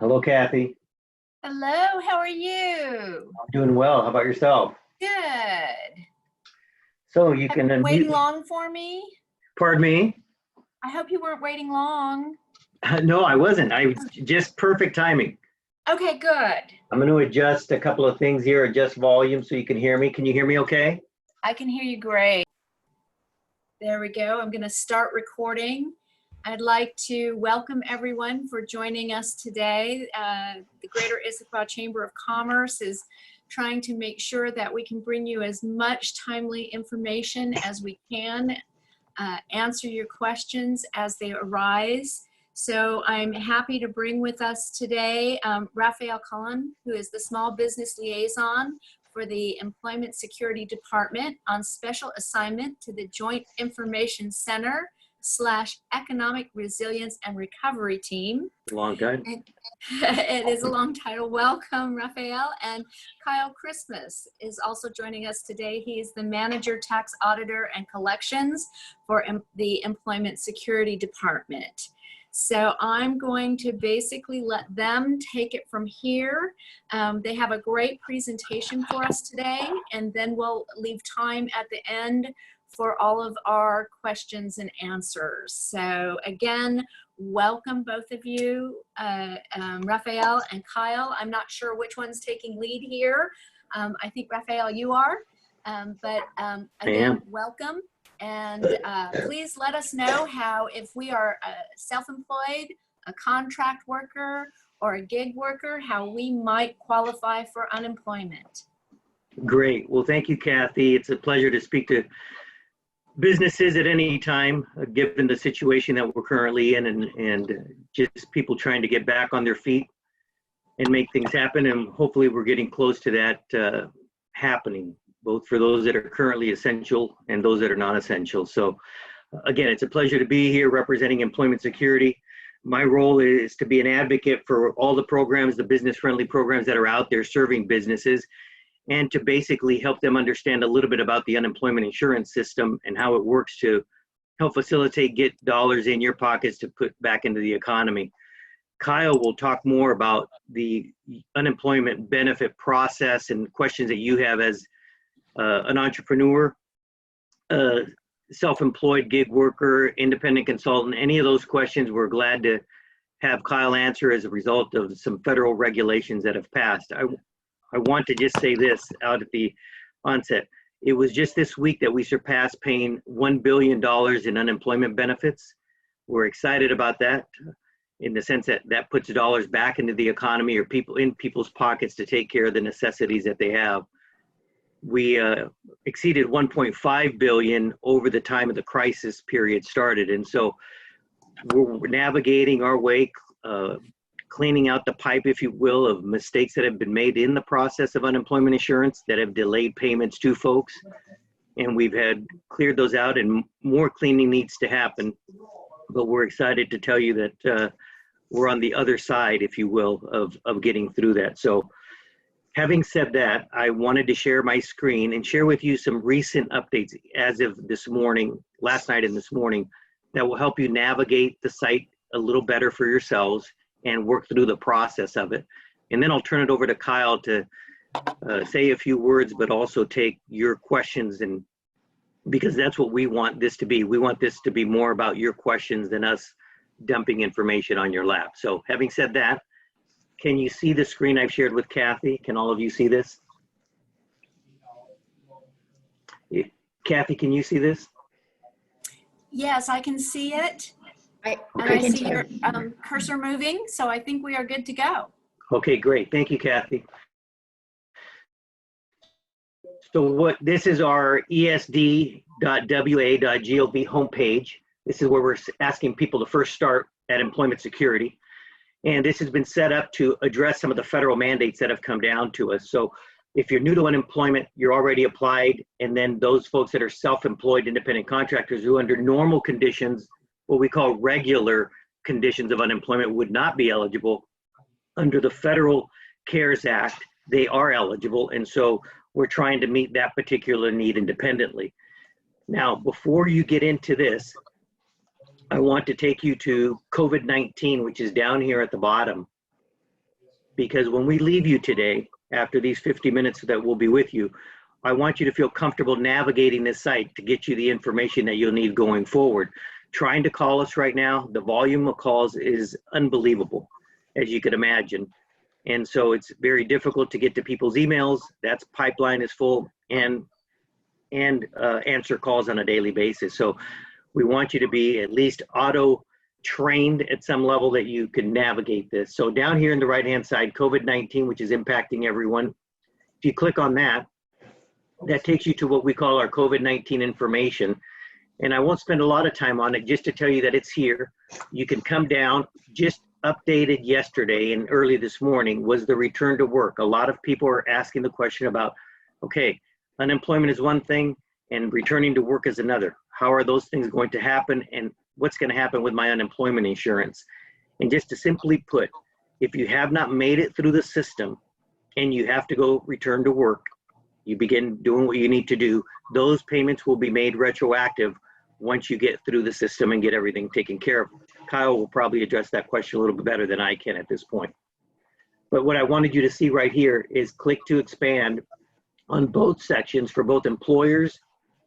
Hello, Kathy. Hello, how are you? I'm doing well. How about yourself? Good. So you Have can you been unmute. waiting long for me? Pardon me? I hope you weren't waiting long. No, I wasn't. I just perfect timing. Okay, good. I'm going to adjust a couple of things here, adjust volume so you can hear me. Can you hear me okay? I can hear you great. There we go. I'm going to start recording. I'd like to welcome everyone for joining us today. The Greater Issaquah Chamber of Commerce is trying to make sure that we can bring you as much timely information as we can, answer your questions as they arise. So I'm happy to bring with us today Raphael Cullen, who is the Small Business Liaison for the Employment Security Department on special assignment to the Joint Information Center / Economic Resilience and Recovery Team. Long time. It is a long title. Welcome, Raphael. And Kyle Christmas is also joining us today. He's the Manager, Tax Auditor, and Collections for the Employment Security Department. So I'm going to basically let them take it from here. They have a great presentation for us today, and then we'll leave time at the end for all of our questions and answers. So again, welcome both of you, Raphael and Kyle. I'm not sure which one's taking lead here. I think Raphael, you are, but again, welcome. And please let us know how, if we are self-employed, a contract worker, or a gig worker, how we might qualify for unemployment. Great. Well, thank you, Kathy. It's a pleasure to speak to businesses at any time, given the situation that we're currently in, and just people trying to get back on their feet and make things happen. And hopefully we're getting close to that happening, both for those that are currently essential and those that are non-essential. So again, it's a pleasure to be here representing employment security. My role is to be an advocate for all the programs, the business-friendly programs that are out there serving businesses, and to basically help them understand a little bit about the unemployment insurance system and how it works to help facilitate, get dollars in your pockets to put back into the economy. Kyle will talk more about the unemployment benefit process and questions that you have as an entrepreneur, self-employed gig worker, independent consultant. Any of those questions, we're glad to have Kyle answer as a result of some federal regulations that have passed. I want to just say this out at the onset. It was just this week that we surpassed paying $1 billion in unemployment benefits. We're excited about that in the sense that that puts dollars back into the economy or people in people's pockets to take care of the necessities that they have. We exceeded 1.5 billion over the time of the crisis period started. And so we're navigating our way, cleaning out the pipe, if you will, of mistakes that have been made in the process of unemployment insurance that have delayed payments to folks. And we've had cleared those out, and more cleaning needs to happen. But we're excited to tell you that we're on the other side, if you will, of getting through that. So having said that, I wanted to share my screen and share with you some recent updates as of this morning, last night and this morning, that will help you navigate the site a little better for yourselves and work through the process of it. And then I'll turn it over to Kyle to say a few words, but also take your questions, and because that's what we want this to be. We want this to be more about your questions than us dumping information on your lap. So having said that, can you see the screen I've shared with Kathy? Can all of you see this? Kathy, can you see this? Yes, I can see it. And I see your cursor moving, so I think we are good to go. Okay, great. Thank you, Kathy. So this is our esd.wa.gov homepage. This is where we're asking people to first start at employment security. And this has been set up to address some of the federal mandates that have come down to us. So if you're new to unemployment, you're already applied. And then those folks that are self-employed independent contractors who under normal conditions, what we call regular conditions of unemployment, would not be eligible. Under the Federal CARES Act, they are eligible. And so we're trying to meet that particular need independently. Now, before you get into this, I want to take you to COVID-19, which is down here at the bottom. because when we leave you today, after these 50 minutes that we'll be with you, I want you to feel comfortable navigating this site to get you the information that you'll need going forward. Trying to call us right now, the volume of calls is unbelievable, as you could imagine. And so it's very difficult to get to people's emails. That's pipeline is full, and answer calls on a daily basis. So we want you to be at least auto trained at some level that you can navigate this. So down here in the right-hand side, COVID-19, which is impacting everyone. If you click on that, that takes you to what we call our COVID-19 information. And I won't spend a lot of time on it, just to tell you that it's here. You can come down. Just updated yesterday and early this morning was the return to work. A lot of people are asking the question about, okay, unemployment is one thing and returning to work is another. How are those things going to happen, and what's going to happen with my unemployment insurance? And just to simply put, if you have not made it through the system and you have to go return to work, you begin doing what you need to do, those payments will be made retroactive once you get through the system and get everything taken care of. Kyle will probably address that question a little bit better than I can at this point. But what I wanted you to see right here is click to expand on both sections for both employers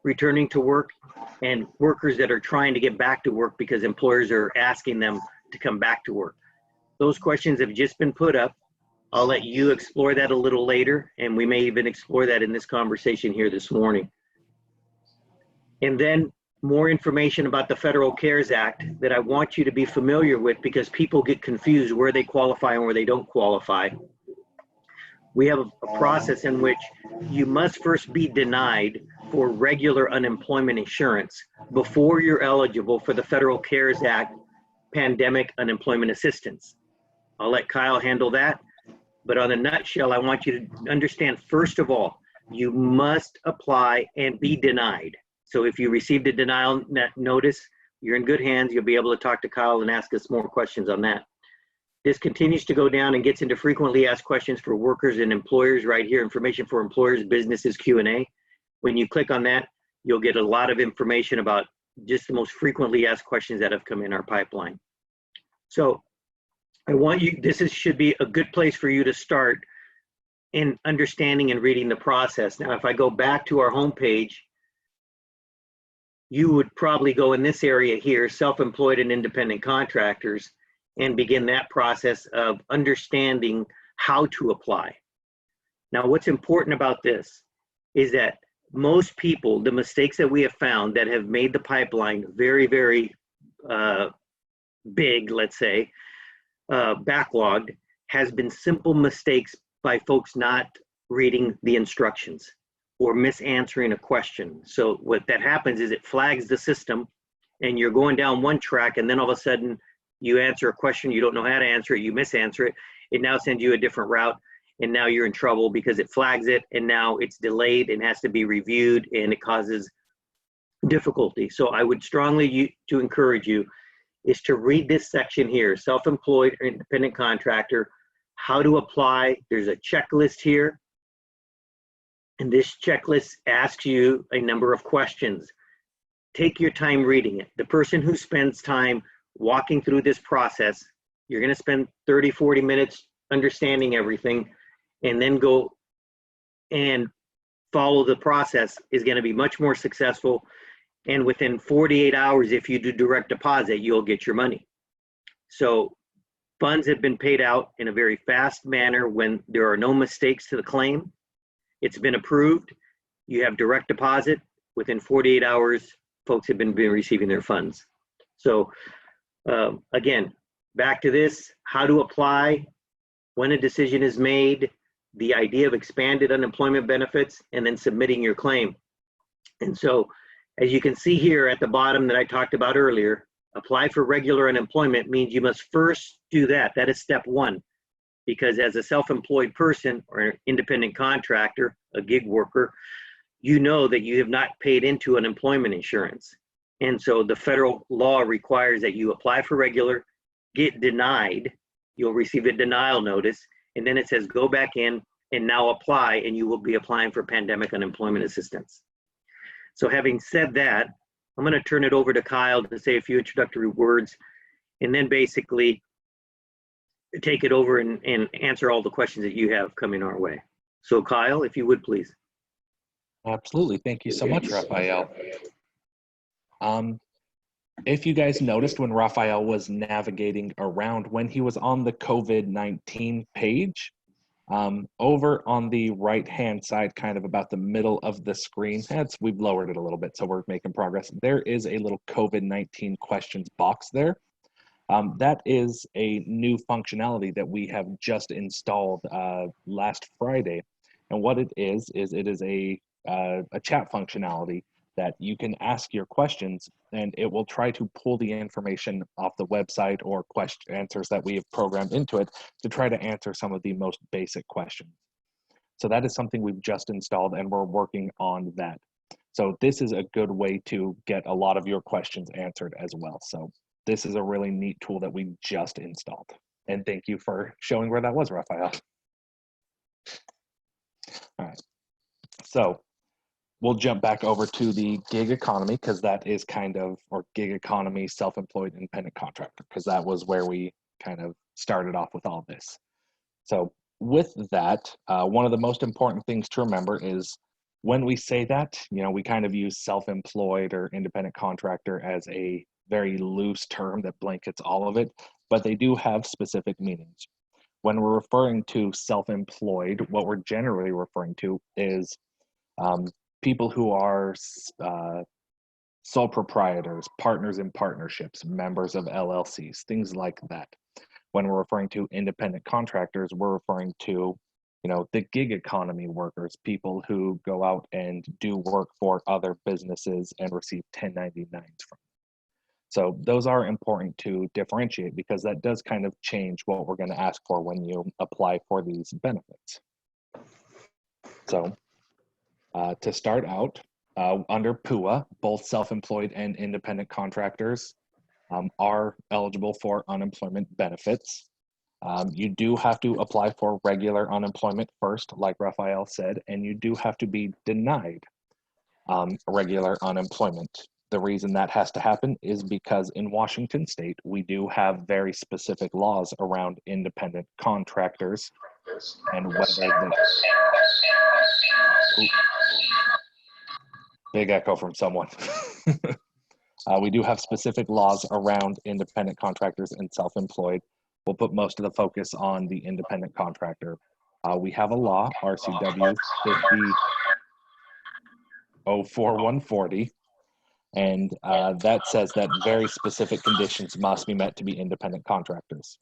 returning to work and workers that are trying to get back to work because employers are asking them to come back to work. Those questions have just been put up. I'll let you explore that a little later, and we may even explore that in this conversation here this morning. And then more information about the Federal CARES Act that I want you to be familiar with, because people get confused where they qualify and where they don't qualify. We have a process in which you must first be denied for regular unemployment insurance before you're eligible for the Federal CARES Act pandemic unemployment assistance. I'll let Kyle handle that. But on a nutshell, I want you to understand, first of all, you must apply and be denied. So if you received a denial notice, you're in good hands. You'll be able to talk to Kyle and ask us more questions on that. This continues to go down and gets into frequently asked questions for workers and employers right here, information for employers, businesses, Q&A. When you click on that, you'll get a lot of information about just the most frequently asked questions that have come in our pipeline. So I want you, should be a good place for you to start in understanding and reading the process. Now, if I go back to our homepage, you would probably go in this area here, self-employed and independent contractors, and begin that process of understanding how to apply. Now, what's important about this is that most people, the mistakes that we have found that have made the pipeline very, very big, let's say, backlogged, has been simple mistakes by folks not reading the instructions or misanswering a question. So what that happens is it flags the system, and you're going down one track, and then all of a sudden you answer a question, you don't know how to answer it, you misanswer it, it now sends you a different route, and now you're in trouble because it flags it, and now it's delayed and has to be reviewed, and it causes difficulty. So I would strongly to encourage you is to read this section here, self-employed or independent contractor, how to apply. There's a checklist here, and this checklist asks you a number of questions. Take your time reading it. The person who spends time walking through this process, you're going to spend 30, 40 minutes understanding everything, and then go and follow the process is going to be much more successful. And within 48 hours, if you do direct deposit, you'll get your money. So funds have been paid out in a very fast manner when there are no mistakes to the claim. It's been approved. You have direct deposit. Within 48 hours, folks have been receiving their funds. So again, back to this, how to apply, when a decision is made, the idea of expanded unemployment benefits, and then submitting your claim. And so, as you can see here at the bottom that I talked about earlier, apply for regular unemployment means you must first do that. That is step one, because as a self-employed person or an independent contractor, a gig worker, you know that you have not paid into unemployment insurance. And so the federal law requires that you apply for regular, get denied, you'll receive a denial notice, and then it says go back in and now apply, and you will be applying for pandemic unemployment assistance. So having said that, I'm going to turn it over to Kyle to say a few introductory words, and then basically take it over and answer all the questions that you have coming our way. So Kyle, if you would please. Absolutely. Thank you so much, Raphael. If you guys noticed when Raphael was navigating around, when he was on the COVID-19 page, over on the right-hand side, kind of about the middle of the screen, we've lowered it a little bit, so we're making progress. There is a little COVID-19 questions box there. That is a new functionality that we have just installed last Friday. And what it is it is a chat functionality that you can ask your questions and it will try to pull the information off the website or question answers that we have programmed into it to try to answer some of the most basic questions. So that is something we've just installed and we're working on that. So this is a good way to get a lot of your questions answered as well. So this is a really neat tool that we just installed. And thank you for showing where that was, Raphael. All right, so we'll jump back over to the gig economy because that is kind of, or gig economy, self-employed independent contractor, because that was where we kind of started off with all this. So with that, one of the most important things to remember is when we say that, we kind of use self-employed or independent contractor as a very loose term that blankets all of it, but they do have specific meanings. When we're referring to self-employed, what we're generally referring to is people who are sole proprietors, partners in partnerships, members of LLCs, things like that. When we're referring to independent contractors, we're referring to, the gig economy workers, people who go out and do work for other businesses and receive 1099s from. So those are important to differentiate because that does kind of change what we're going to ask for when you apply for these benefits. So to start out, under PUA, both self-employed and independent contractors are eligible for unemployment benefits. You do have to apply for regular unemployment first, like Raphael said, and you do have to be denied regular unemployment. The reason that has to happen is because in Washington State, we do have very specific laws around independent contractors and whether big echo from someone. We do have specific laws around independent contractors and self-employed. We'll put most of the focus on the independent contractor. We have a law, RCW 50-04140, and that says that very specific conditions must be met to be independent contractors.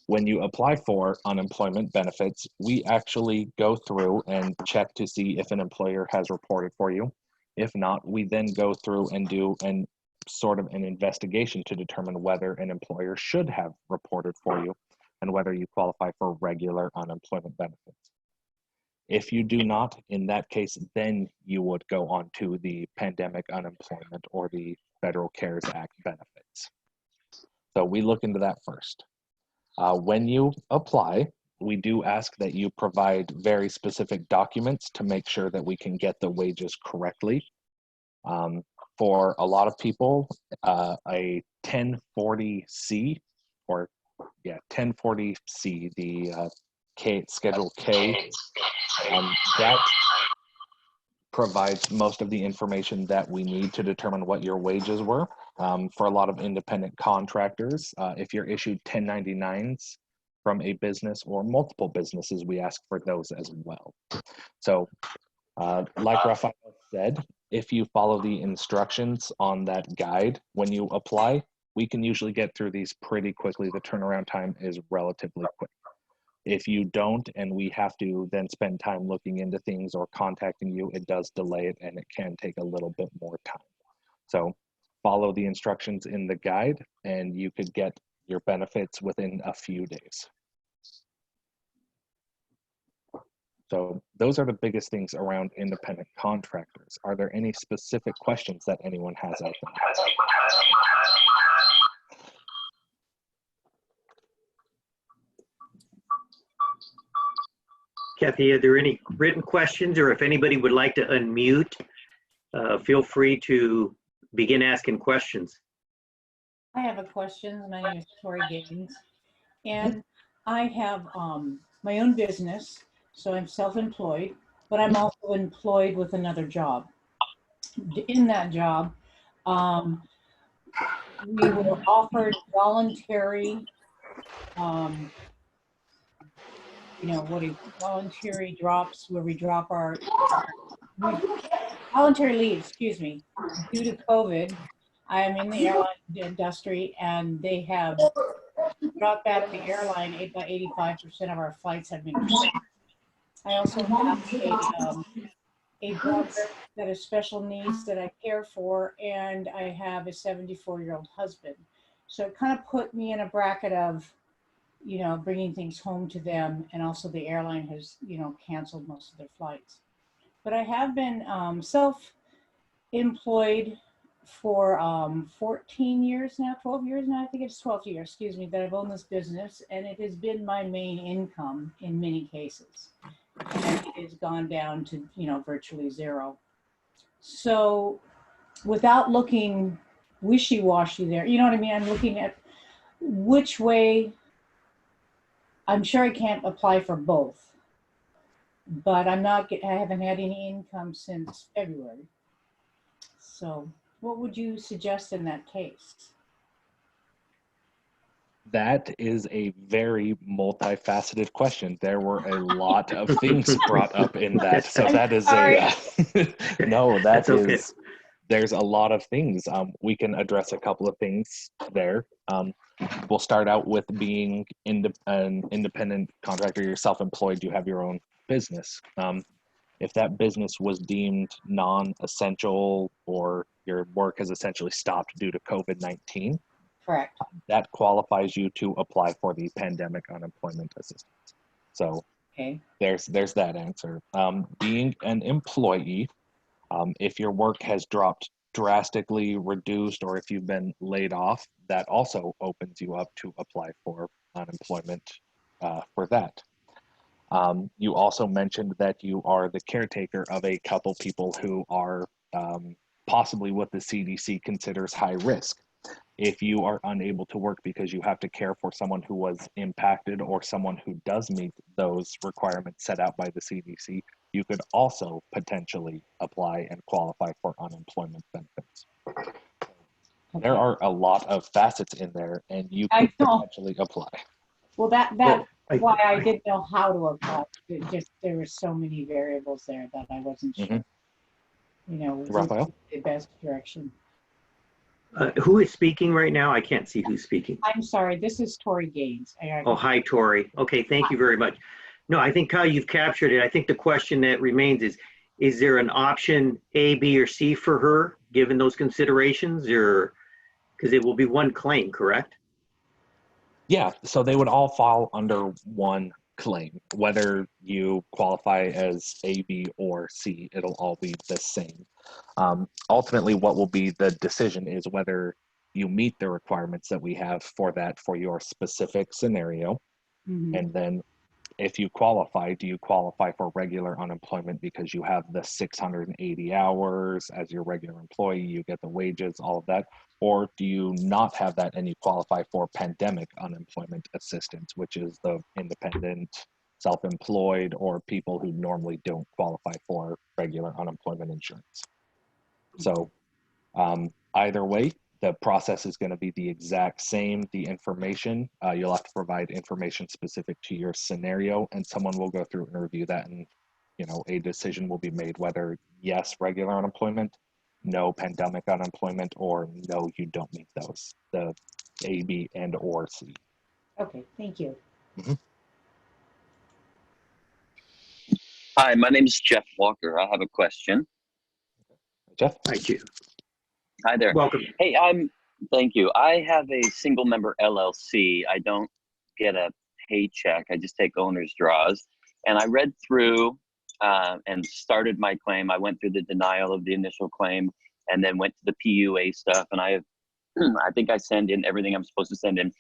When you apply for unemployment benefits, we actually go through and check to see if an employer has reported for you. If not, we then go through and do sort of an investigation to determine whether an employer should have reported for you and whether you qualify for regular unemployment benefits. If you do not, in that case, then you would go on to the pandemic unemployment or the Federal CARES Act benefits. So we look into that first. When you apply, we do ask that you provide very specific documents to make sure that we can get the wages correctly. For a lot of people, a 1040C, or 1040C, the Schedule K, that provides most of the information that we need to determine what your wages were. For a lot of independent contractors, if you're issued 1099s from a business or multiple businesses, we ask for those as well. So like Rafael said, if you follow the instructions on that guide when you apply, we can usually get through these pretty quickly. The turnaround time is relatively quick. If you don't, and we have to then spend time looking into things or contacting you, it does delay it and it can take a little bit more time. So follow the instructions in the guide and you could get your benefits within a few days. So those are the biggest things around independent contractors. Are there any specific questions that anyone has out there? Kathy, are there any written questions, or if anybody would like to unmute, feel free to begin asking questions. I have a question. My name is Tori Giggins. And I have my own business, so I'm self-employed, but I'm also employed with another job. In that job, um, we were offered voluntary, um, voluntary drops where we drop voluntary leave, excuse me, due to COVID. I am in the airline industry, and they have dropped back the airline by 85% of our flights have been canceled. I also have a brother that has special needs that I care for, and I have a 74-year-old husband. So it kind of put me in a bracket of, bringing things home to them, and also the airline has, canceled most of their flights. But I have been self-employed for 14 years now, 12 years now, I think it's 12 years, excuse me, that I've owned this business, and it has been my main income in many cases. And it has gone down to, virtually zero. So without looking wishy-washy there, you know what I mean? I'm looking at which way. I'm sure I can't apply for both, but I haven't had any income since February. So what would you suggest in that case? That is a very multifaceted question. There were a lot of things brought up in that. So that is no, That's okay. There's a lot of things. We can address a couple of things there. We'll start out with being an independent contractor. You're self-employed, you have your own business. If that business was deemed non-essential, or your work has essentially stopped due to COVID-19, correct, that qualifies you to apply for the pandemic unemployment assistance. So okay, there's that answer. Being an employee, if your work has dropped drastically, reduced, or if you've been laid off, that also opens you up to apply for unemployment for that. You also mentioned that you are the caretaker of a couple people who are possibly what the CDC considers high risk. If you are unable to work because you have to care for someone who was impacted or someone who does meet those requirements set out by the CDC, you could also potentially apply and qualify for unemployment benefits. okay. There are a lot of facets in there, and you could potentially apply. Well, that's why I didn't know how to apply. There were so many variables there that I wasn't sure. Raphael? The best direction. Who is speaking right now? I can't see who's speaking. I'm sorry, this is Tori Gaines. Oh, hi, Tori. Okay, thank you very much. No, I think, Kyle, you've captured it. I think the question that remains is there an option A, B, or C for her, given those considerations, or because it will be one claim, correct? Yeah, so they would all fall under one claim. Whether you qualify as A, B, or C, it'll all be the same. Ultimately, what will be the decision is whether you meet the requirements that we have for that for your specific scenario. Mm-hmm. And then if you qualify, do you qualify for regular unemployment because you have the 680 hours as your regular employee, you get the wages, all of that? Or do you not have that and you qualify for pandemic unemployment assistance, which is the independent, self-employed, or people who normally don't qualify for regular unemployment insurance? So either way, the process is going to be the exact same. The information, you'll have to provide information specific to your scenario, and someone will go through and review that, and a decision will be made whether yes, regular unemployment, no, pandemic unemployment, or no, you don't meet those, the A, B, and or C. Okay, thank you. Mm-hmm. Hi, my name is Jeff Walker. I have a question. Jeff? Hi, Jeff. Hi there. Welcome. Hey, thank you. I have a single member LLC. I don't get a paycheck. I just take owner's draws. And I read through and started my claim. I went through the denial of the initial claim and then went to the PUA stuff. And I think I send in everything I'm supposed to send in.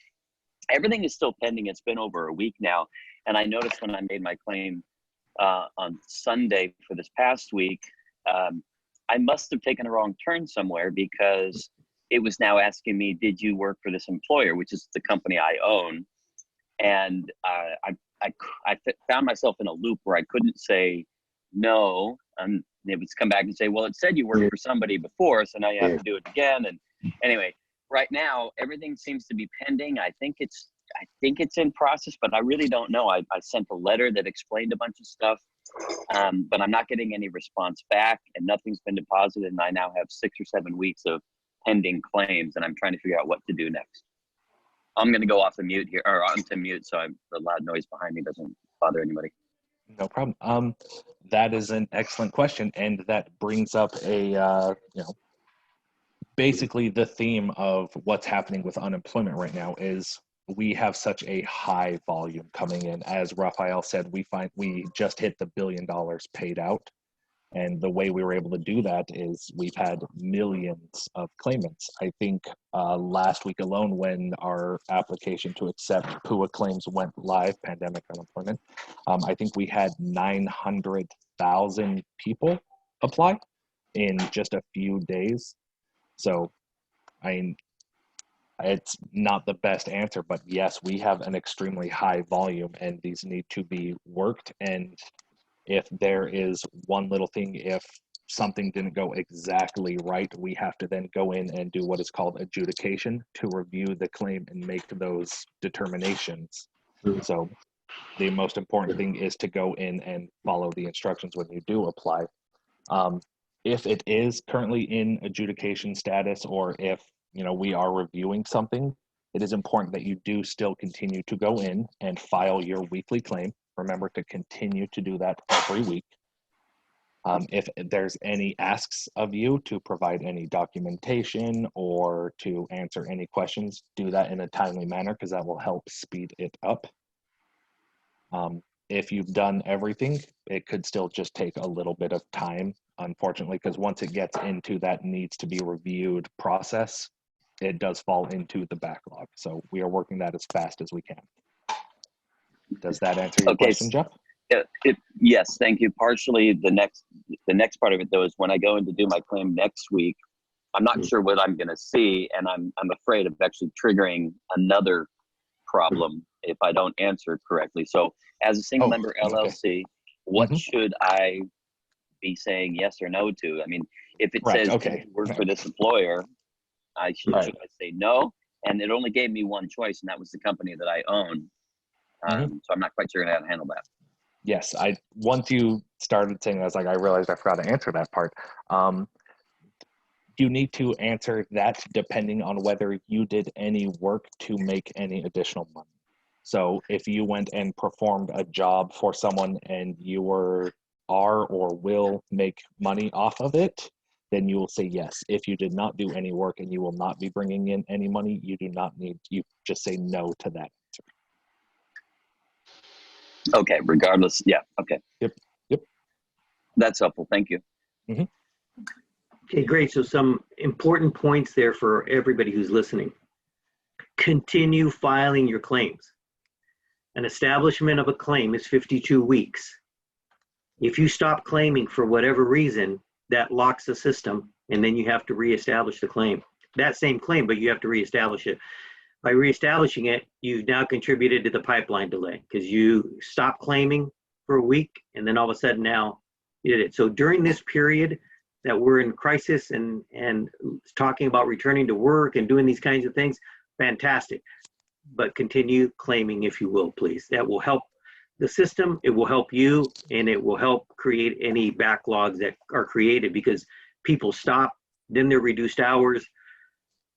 Everything is still pending. It's been over a week now. And I noticed when I made my claim on Sunday for this past week, I must have taken a wrong turn somewhere, because it was now asking me, did you work for this employer, which is the company I own? And found myself in a loop where I couldn't say no. And it would come back and say, well, it said you worked for somebody before, so now you have to do it again. And anyway, right now, everything seems to be pending. I think it's in process, but I really don't know. I sent a letter that explained a bunch of stuff, but I'm not getting any response back, and nothing's been deposited. And I now have 6 or 7 weeks of pending claims, and I'm trying to figure out what to do next. I'm going to go off the mute here, or onto mute, so the loud noise behind me doesn't bother anybody. No problem. That is an excellent question, and that brings up a basically the theme of what's happening with unemployment right now is we have such a high volume coming in. As Raphael said, we just hit the $1 billion paid out. And the way we were able to do that is we've had millions of claimants. I think last week alone, when our application to accept PUA claims went live, pandemic unemployment, I think we had 900,000 people apply in just a few days. So, I mean, it's not the best answer, but yes, we have an extremely high volume and these need to be worked. And if there is one little thing, if something didn't go exactly right, we have to then go in and do what is called adjudication to review the claim and make those determinations. So the most important thing is to go in and follow the instructions when you do apply. If it is currently in adjudication status, or if we are reviewing something, it is important that you do still continue to go in and file your weekly claim. Remember to continue to do that every week. If there's any asks of you to provide any documentation or to answer any questions, do that in a timely manner because that will help speed it up. If you've done everything, it could still just take a little bit of time, unfortunately, because once it gets into that needs to be reviewed process, it does fall into the backlog. So we are working that as fast as we can. Does that answer your question, Jeff? Yes, thank you. Partially, the next part of it though is when I go in to do my claim next week, I'm not sure what I'm going to see, and I'm afraid of actually triggering another problem if I don't answer correctly. So, as a single member LLC, what should I be saying yes or no to? I mean, if it says work for this employer, should I say no? And it only gave me one choice, and that was the company that I own. So I'm not quite sure how to handle that. Yes, once you started saying that, I was like, I realized I forgot to answer that part. You need to answer that depending on whether you did any work to make any additional money. So if you went and performed a job for someone and you are or will make money off of it, then you will say yes. If you did not do any work and you will not be bringing in any money, you just say no to that answer. Okay, regardless. Yeah, okay. Yep. That's helpful. Thank you. Okay, great. So some important points there for everybody who's listening. Continue filing your claims. An establishment of a claim is 52 weeks. If you stop claiming for whatever reason, that locks the system, and then you have to reestablish the claim. That same claim, but you have to reestablish it. By reestablishing it, you've now contributed to the pipeline delay because you stopped claiming for a week, and then all of a sudden now you did it. So during this period that we're in crisis and talking about returning to work and doing these kinds of things, fantastic. But continue claiming if you will, please. That will help the system, it will help you, and it will help create any backlogs that are created because people stop, then they're reduced hours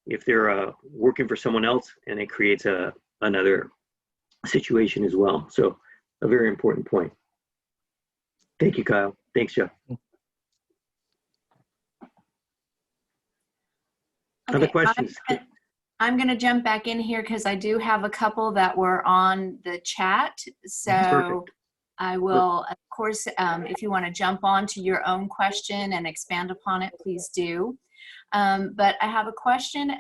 if they're working for someone else, and it creates another situation as well. So a very important point. Thank you, Kyle. Thanks, Jeff. Other questions? I'm going to jump back in here because I do have a couple that were on the chat. So Perfect. I will, of course, if you want to jump on to your own question and expand upon it, please do. But I have a question.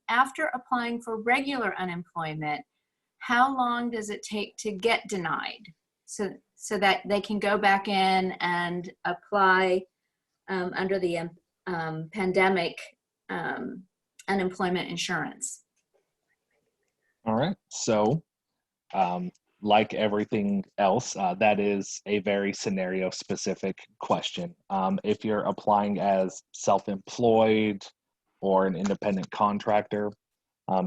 After applying for regular unemployment, how long does it take to get denied so that they can go back in and apply under the pandemic unemployment insurance? All right. So like everything else, that is a very scenario specific question. If you're applying as self-employed or an independent contractor,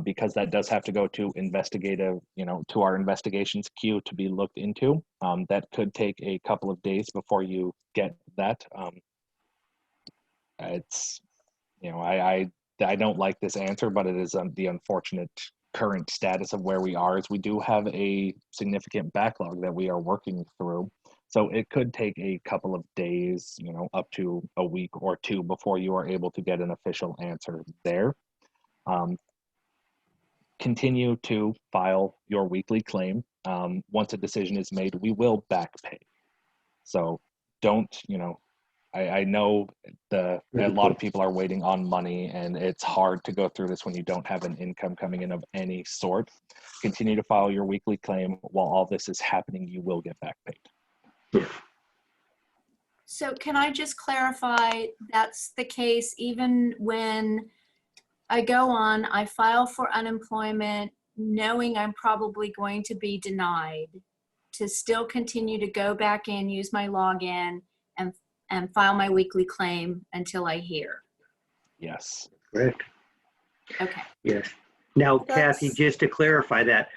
because that does have to go to investigative, to our investigations queue to be looked into. That could take a couple of days before you get that. It's, I don't like this answer, but it is the unfortunate current status of where we are. Is we do have a significant backlog that we are working through. So it could take a couple of days, up to a week or two before you are able to get an official answer there. Continue to file your weekly claim. Once a decision is made, we will back pay. So don't, I know a lot of people are waiting on money, and it's hard to go through this when you don't have an income coming in of any sort. Continue to file your weekly claim. While all this is happening, you will get back paid. So can I just clarify, that's the case even when I go on, I file for unemployment, knowing I'm probably going to be denied, to still continue to go back in, use my login, and file my weekly claim until I hear? Yes. Correct. Okay. Yes. Now, Kathy, just to clarify that,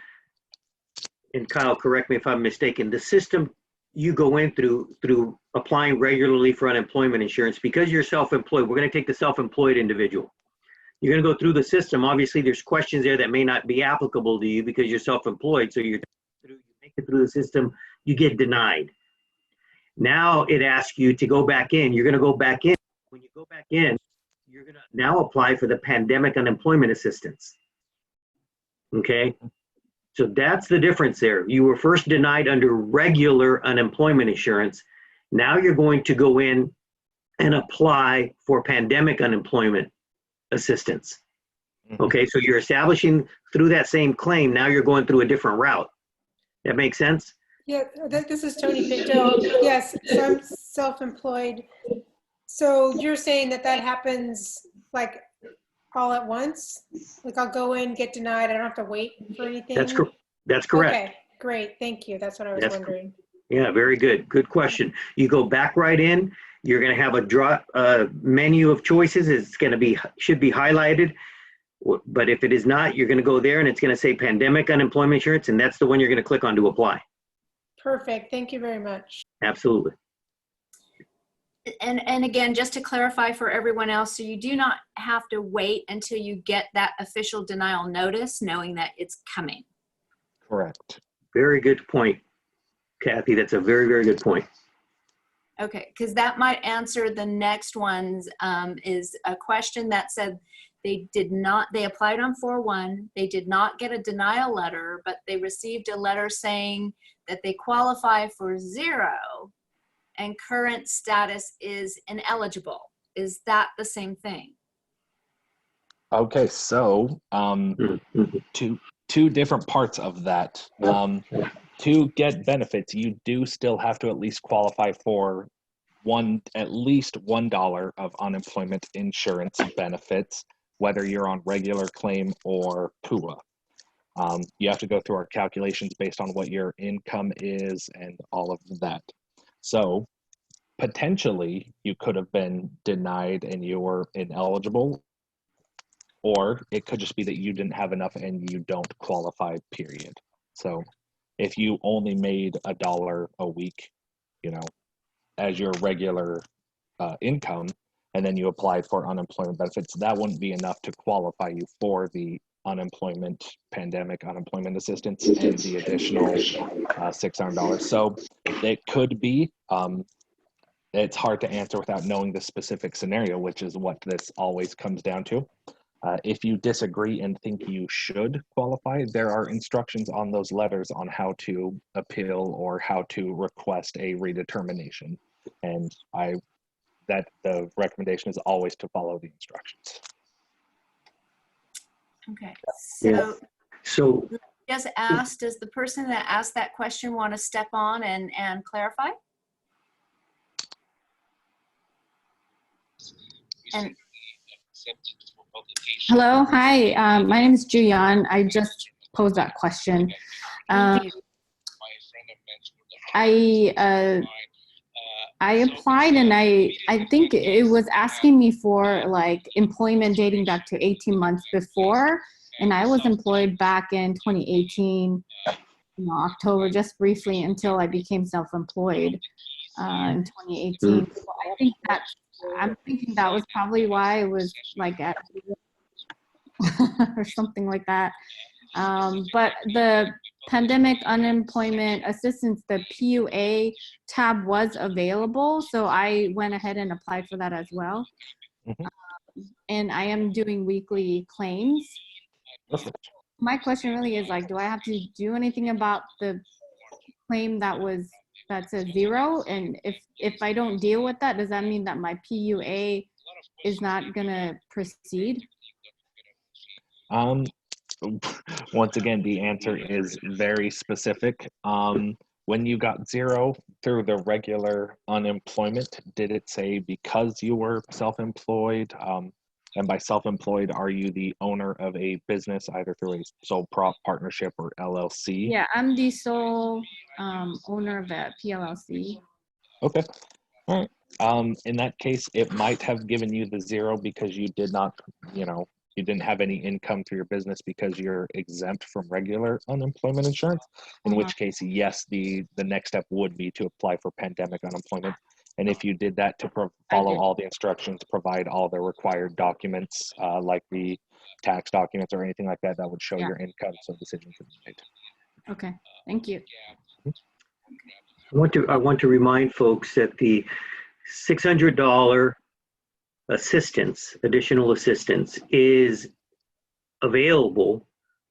and Kyle, correct me if I'm mistaken, the system you go in through applying regularly for unemployment insurance, because you're self-employed, we're going to take the self-employed individual. You're going to go through the system. Obviously, there's questions there that may not be applicable to you because you're self-employed. So you make it through the system, you get denied. Now it asks you to go back in. You're going to go back in. When you go back in, you're going to now apply for the pandemic unemployment assistance. Okay? So that's the difference there. You were first denied under regular unemployment insurance. Now you're going to go in and apply for pandemic unemployment assistance. Okay, so you're establishing through that same claim, now you're going through a different route. That makes sense? Yeah, this is Tony Pinto. Yes, so I'm self-employed. So you're saying that happens like all at once? Like I'll go in, get denied, I don't have to wait for anything? That's correct. Okay, great, thank you. That's what I was wondering. Yeah, very good. Good question. You go back right in. You're going to have a drop menu of choices. It's going to should be highlighted. But if it is not, you're going to go there and it's going to say pandemic unemployment insurance, and that's the one you're going to click on to apply. Perfect. Thank you very much. Absolutely. And again, just to clarify for everyone else, so you do not have to wait until you get that official denial notice, knowing that it's coming. Correct. Very good point, Kathy. That's a very, very good point. Okay, because that might answer the next one's is a question that said they applied on 4/1, they did not get a denial letter, but they received a letter saying that they qualify for 0 and current status is ineligible. Is that the same thing? Okay, so two different parts of that. To get benefits, you do still have to at least qualify for at least $1 of unemployment insurance benefits, whether you're on regular claim or PUA. You have to go through our calculations based on what your income is and all of that. So potentially you could have been denied and you were ineligible, or it could just be that you didn't have enough and you don't qualify, period. So if you only made $1 a week, as your regular income, and then you applied for unemployment benefits, that wouldn't be enough to qualify you for the pandemic unemployment assistance and the additional $600. So it could be, it's hard to answer without knowing the specific scenario, which is what this always comes down to. If you disagree and think you should qualify, there are instructions on those letters on how to appeal or how to request a redetermination. And the recommendation is always to follow the instructions. Okay, So just asked, does the person that asked that question want to step on and clarify? And hello, hi, my name is Juyan. I just posed that question. Um, I applied and I think it was asking me for like employment dating back to 18 months before, and I was employed back in 2018, October, just briefly until I became self-employed in 2018. So I'm thinking that was probably why it was like at or something like that. But the pandemic unemployment assistance, the PUA tab was available. So I went ahead and applied for that as well. Mhm. And I am doing weekly claims. Perfect. My question really is like, do I have to do anything about the claim that's a 0? And if I don't deal with that, does that mean that my PUA is not gonna proceed? Once again, the answer is very specific. When you got 0 through the regular unemployment, did it say because you were self-employed? And by self-employed, are you the owner of a business either through a sole prop partnership or LLC? Yeah, I'm the sole owner of a PLLC. Okay. All right. In that case, it might have given you the 0 because you did not, you didn't have any income through your business because you're exempt from regular unemployment insurance. In which case, yes, the next step would be to apply for pandemic unemployment. And if you did that, to follow all the instructions, provide all the required documents, like the tax documents or anything like that, that would show your income, so decisions can be made. Okay, thank you. I want to remind folks that the $600 assistance, additional assistance, is available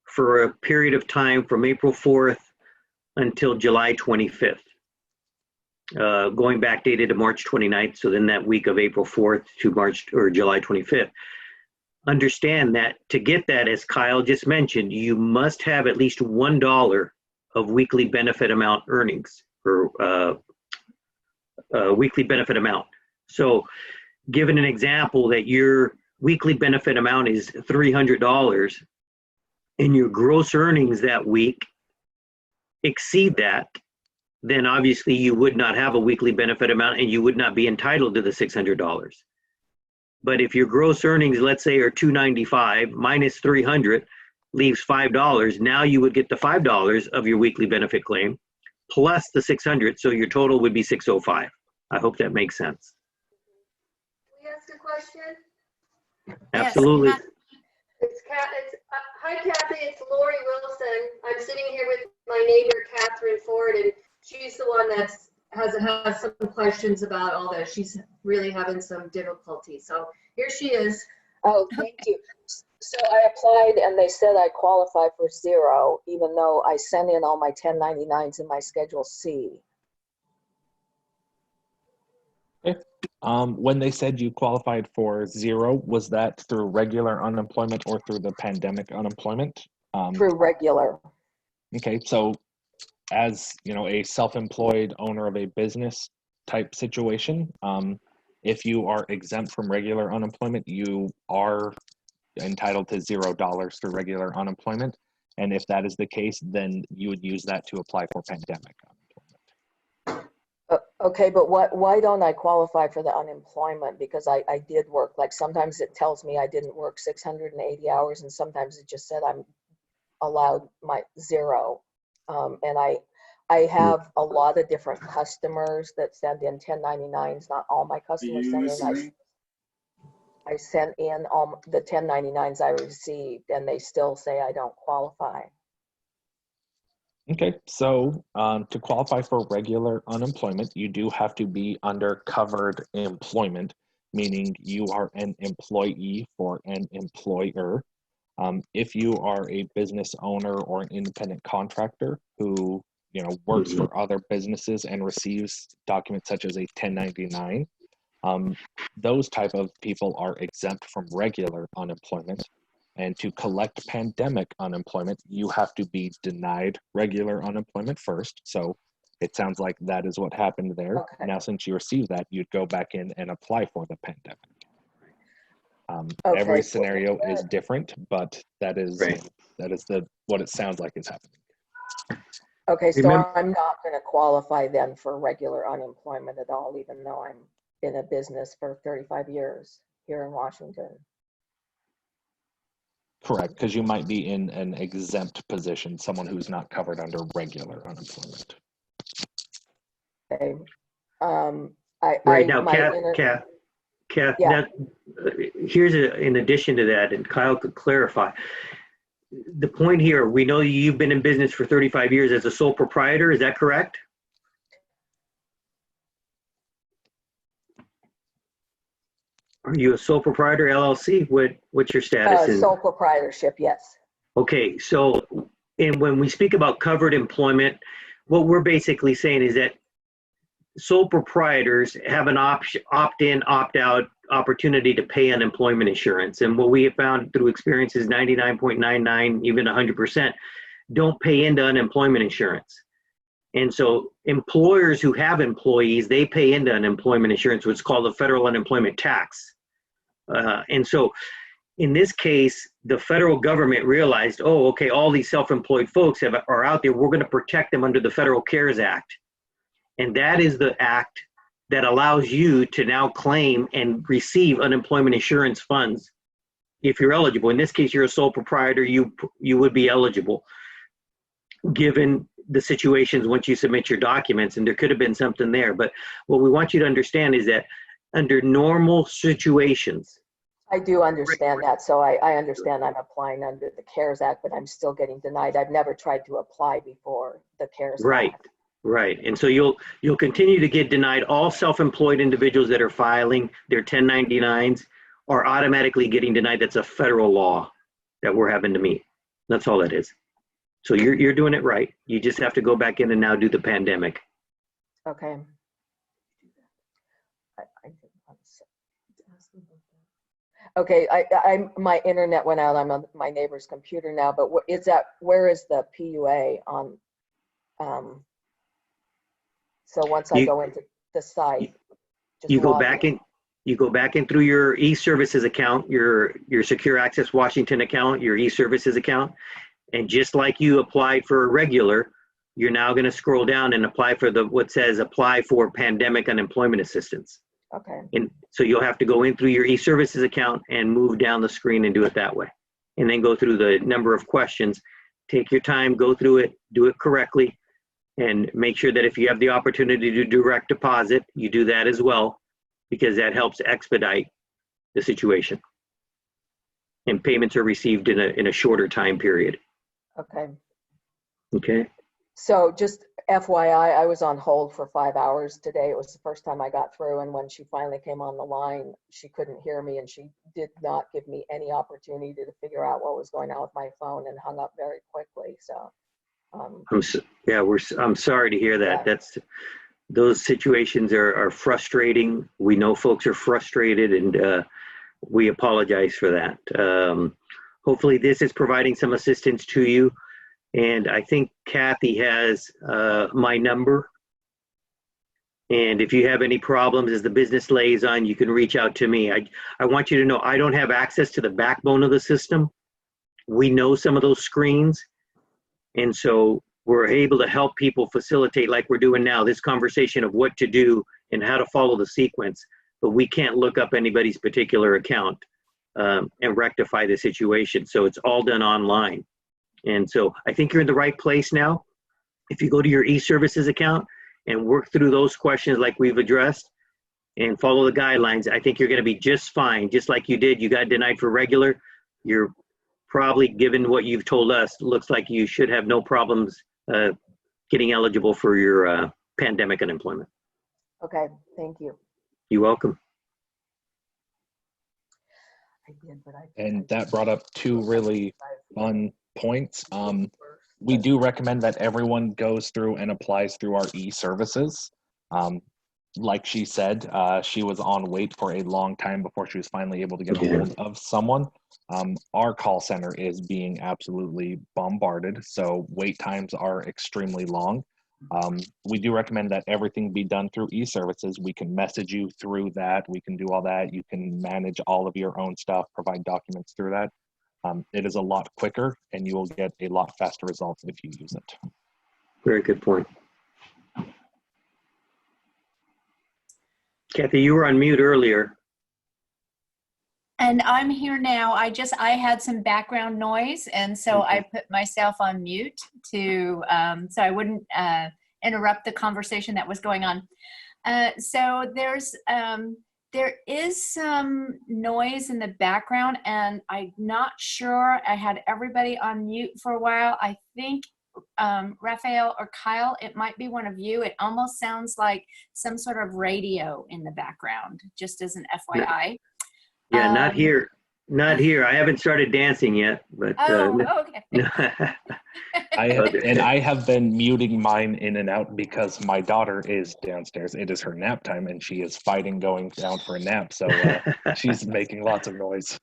for a period of time from April 4th until July 25th. Going backdated to March 29th, so then that week of April 4th to March or July 25th. Understand that to get that, as Kyle just mentioned, you must have at least $1 of weekly benefit amount earnings, or weekly benefit amount. So given an example that your weekly benefit amount is $300 and your gross earnings that week exceed that, then obviously you would not have a weekly benefit amount and you would not be entitled to the $600. But if your gross earnings, let's say, are $295 minus $300 leaves $5, now you would get the $5 of your weekly benefit claim plus the $600, so your total would be $605. I hope that makes sense. Can we ask a question? Absolutely. Yes. Hi, Kathy. It's Lori Wilson. I'm sitting here with my neighbor, Catherine Ford, and she's the one that has some questions about all this. She's really having some difficulty. So here she is. Oh, thank you. So I applied and they said I qualify for 0, even though I sent in all my 1099s and my Schedule C. Okay. When they said you qualified for 0, was that through regular unemployment or through the pandemic unemployment? Through regular. Okay, so as a self-employed owner of a business type situation, if you are exempt from regular unemployment, you are entitled to $0 through regular unemployment. And if that is the case, then you would use that to apply for pandemic unemployment. Okay, but why don't I qualify for the unemployment? Because I did work. Like sometimes it tells me I didn't work 680 hours and sometimes it just said I'm allowed my 0. And I have a lot of different customers that send in 1099s. Not all my customers send in. I sent in all the 1099s I received and they still say I don't qualify. Okay, so to qualify for regular unemployment, you do have to be under covered employment, meaning you are an employee for an employer. If you are a business owner or an independent contractor who works for other businesses and receives documents such as a 1099, those type of people are exempt from regular unemployment. And to collect pandemic unemployment, you have to be denied regular unemployment first. So it sounds like that is what happened there. Okay. Now, since you received that, you'd go back in and apply for the pandemic. Okay. Every scenario is different, but that is Right. what it sounds like is happening. Okay, so Remember- I'm not going to qualify then for regular unemployment at all, even though I'm in a business for 35 years here in Washington. Correct, because you might be in an exempt position, someone who's not covered under regular unemployment. Okay. Right now, my Kath, Yeah. here's in addition to that, and Kyle could clarify. The point here, we know you've been in business for 35 years as a sole proprietor, is that correct? Are you a sole proprietor LLC? What's your status? Sole proprietorship, yes. Okay, so, and when we speak about covered employment, what we're basically saying is that sole proprietors have an opt-in, opt-out opportunity to pay unemployment insurance. And what we have found through experience is 99.99, even 100%, don't pay into unemployment insurance. And so employers who have employees, they pay into unemployment insurance, what's called the federal unemployment tax. And so in this case, the federal government realized, oh, okay, all these self-employed folks are out there. We're going to protect them under the Federal CARES Act. And that is the act that allows you to now claim and receive unemployment insurance funds if you're eligible. In this case, you're a sole proprietor, you would be eligible given the situations once you submit your documents, and there could have been something there. But what we want you to understand is that under normal situations. I do understand that. So I understand I'm applying under the CARES Act, but I'm still getting denied. I've never tried to apply before the CARES Act. Right. And so you'll continue to get denied. All self-employed individuals that are filing their 1099s are automatically getting denied. That's a federal law that we're having to meet. That's all that is. So you're doing it right. You just have to go back in and now do the pandemic. Okay. Okay, my internet went out. I'm on my neighbor's computer now, but where is the PUA on? So once I go into the site, You go back in through your e-services account, your Secure Access Washington account, your e-services account, and just like you applied for a regular, you're now going to scroll down and apply for what says apply for pandemic unemployment assistance. Okay. And so you'll have to go in through your e-services account and move down the screen and do it that way. And then go through the number of questions. Take your time, go through it, do it correctly, and make sure that if you have the opportunity to direct deposit, you do that as well, because that helps expedite the situation. And payments are received in a shorter time period. Okay. Okay. So just FYI, I was on hold for 5 hours today. It was the first time I got through, and when she finally came on the line, she couldn't hear me, and she did not give me any opportunity to figure out what was going on with my phone, and hung up very quickly. So I'm sorry to hear that. Yeah. Those situations are frustrating. We know folks are frustrated, and we apologize for that. Hopefully this is providing some assistance to you. And I think Kathy has my number. And if you have any problems as the business liaison, you can reach out to me. I want you to know I don't have access to the backbone of the system. We know some of those screens. And so we're able to help people facilitate, like we're doing now, this conversation of what to do and how to follow the sequence. But we can't look up anybody's particular account and rectify the situation. So it's all done online. And so I think you're in the right place now. If you go to your e-services account and work through those questions like we've addressed and follow the guidelines, I think you're going to be just fine. Just like you did, you got denied for regular. You're probably, given what you've told us, looks like you should have no problems getting eligible for your pandemic unemployment. okay, thank you. You're welcome. And that brought up two really fun points. We do recommend that everyone goes through and applies through our e-services. Like she said, she was on wait for a long time before she was finally able to get a hold of someone. Our call center is being absolutely bombarded, so wait times are extremely long. We do recommend that everything be done through e-services. We can message you through that. We can do all that. You can manage all of your own stuff, provide documents through that. It is a lot quicker, and you will get a lot faster results if you use it. Very good point. Kathy, you were on mute earlier. And I'm here now. I had some background noise, and so I put myself on mute to so I wouldn't interrupt the conversation that was going on. So there is some noise in the background, and I'm not sure. I had everybody on mute for a while. I think Raphael or Kyle, it might be one of you. It almost sounds like some sort of radio in the background, just as an FYI. Yeah, not here. Not here. I haven't started dancing yet, but okay. I have been muting mine in and out because my daughter is downstairs. It is her nap time, and she is fighting going down for a nap. So she's making lots of noise.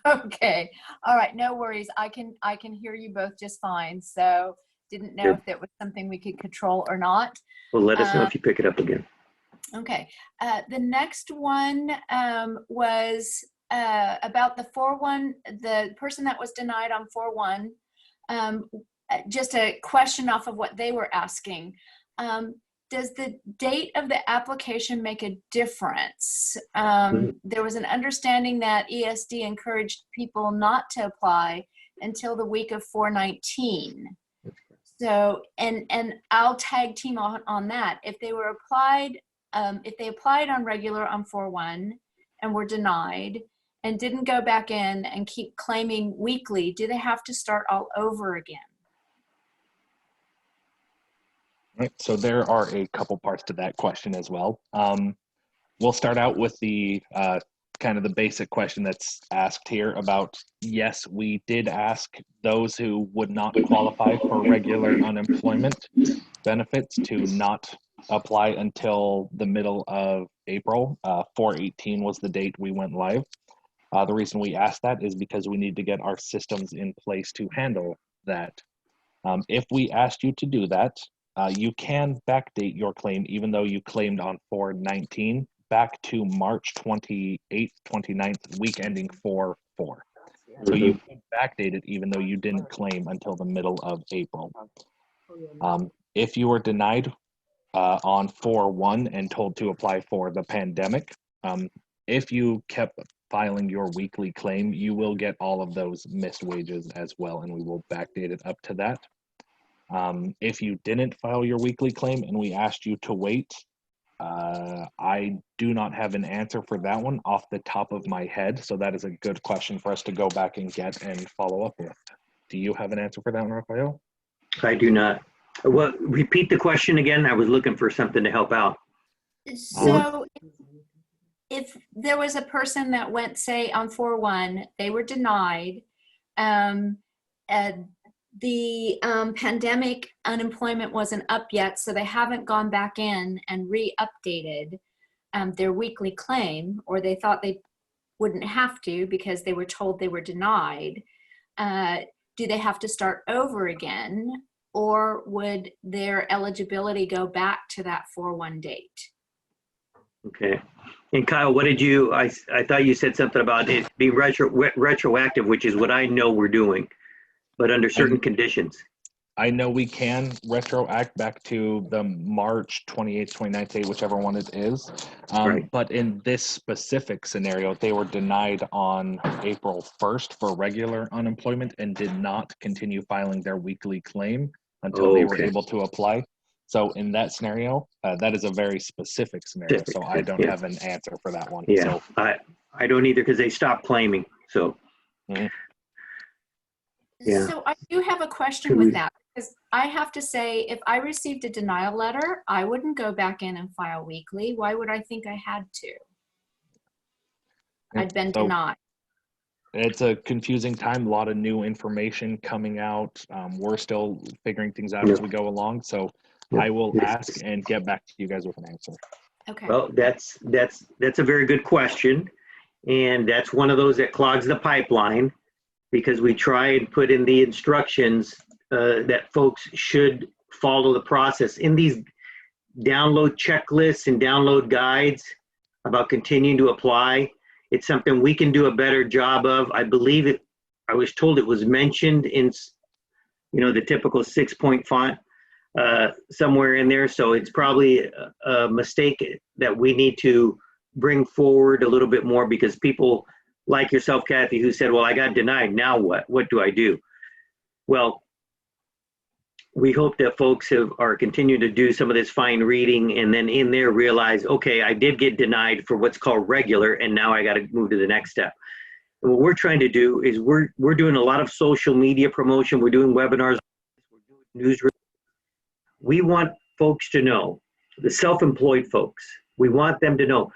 Okay. All right. No worries. I can hear you both just fine. So didn't know if that was something we could control or not. Well, let us know if you pick it up again. Okay. The next one was about the 4-1, the person that was denied on 4-1. Just a question off of what they were asking. Does the date of the application make a difference? There was an understanding that ESD encouraged people not to apply until the week of 4/19. So, and I'll tag team on that. If they were applied, if they applied on regular on 4/1 and were denied and didn't go back in and keep claiming weekly, do they have to start all over again? Right. So there are a couple parts to that question as well. We'll start out with the kind of the basic question that's asked here about, yes, we did ask those who would not qualify for regular unemployment benefits to not apply until the middle of April. 4/18 was the date we went live. The reason we asked that is because we need to get our systems in place to handle that. If we asked you to do that, you can backdate your claim, even though you claimed on 4/19, back to March 28th, 29th, week ending 4/4. So you could backdate it even though you didn't claim until the middle of April. If you were denied on 4/1 and told to apply for the pandemic, if you kept filing your weekly claim, you will get all of those missed wages as well, and we will backdate it up to that. If you didn't file your weekly claim and we asked you to wait, I do not have an answer for that one off the top of my head. So that is a good question for us to go back and get and follow up with. Do you have an answer for that one, Raphael? I do not. Well, repeat the question again. I was looking for something to help out. So if there was a person that went, say, on 4/1, they were denied, the pandemic unemployment wasn't up yet, so they haven't gone back in and re-updated their weekly claim, or they thought they wouldn't have to because they were told they were denied. Do they have to start over again, or would their eligibility go back to that 4/1 date? Okay. And Kyle, what did you, I thought you said something about it being retroactive, which is what I know we're doing, but under certain conditions. I know we can retroact back to the March 28th, 29th date, whichever one it is. Right. But in this specific scenario, they were denied on April 1st for regular unemployment and did not continue filing their weekly claim until they were able to apply. So in that scenario, that is a very specific scenario. So I don't have an answer for that one. Yeah, So, I don't either because they stopped claiming. So. Yeah. So I do have a question with that, because I have to say, if I received a denial letter, I wouldn't go back in and file weekly. Why would I think I had to? I'd been denied. It's a confusing time, a lot of new information coming out. We're still figuring things out as we go along. So I will ask and get back to you guys with an answer. Okay. Well, that's a very good question. And that's one of those that clogs the pipeline, because we try and put in the instructions that folks should follow the process. In these download checklists and download guides about continuing to apply, it's something we can do a better job of. I believe it, I was told it was mentioned in, the typical 6-point font. somewhere in there. So it's probably a mistake that we need to bring forward a little bit more, because people like yourself, Kathy, who said, well, I got denied. Now what? What do I do? Well, we hope that folks are continuing to do some of this fine reading, and then in there realize, okay, I did get denied for what's called regular, and now I got to move to the next step. And what we're trying to do is we're doing a lot of social media promotion. We're doing webinars, we're doing news. We want folks to know, the self-employed folks, we want them to know,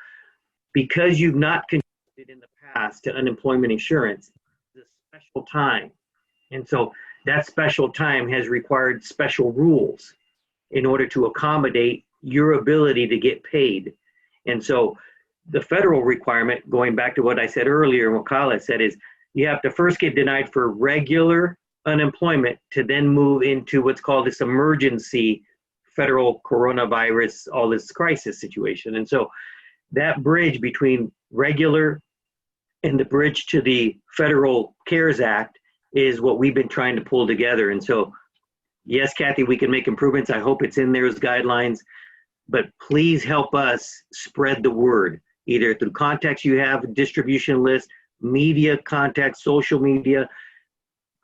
because you've not contributed in the past to unemployment insurance, it's a special time. And so that special time has required special rules in order to accommodate your ability to get paid. And so the federal requirement, going back to what I said earlier, what Kyle had said, is you have to first get denied for regular unemployment to then move into what's called this emergency federal coronavirus, all this crisis situation. And so that bridge between regular and the bridge to the federal CARES Act is what we've been trying to pull together. And so, yes, Kathy, we can make improvements. I hope it's in there as guidelines, but please help us spread the word, either through contacts you have, distribution list, media contacts, social media.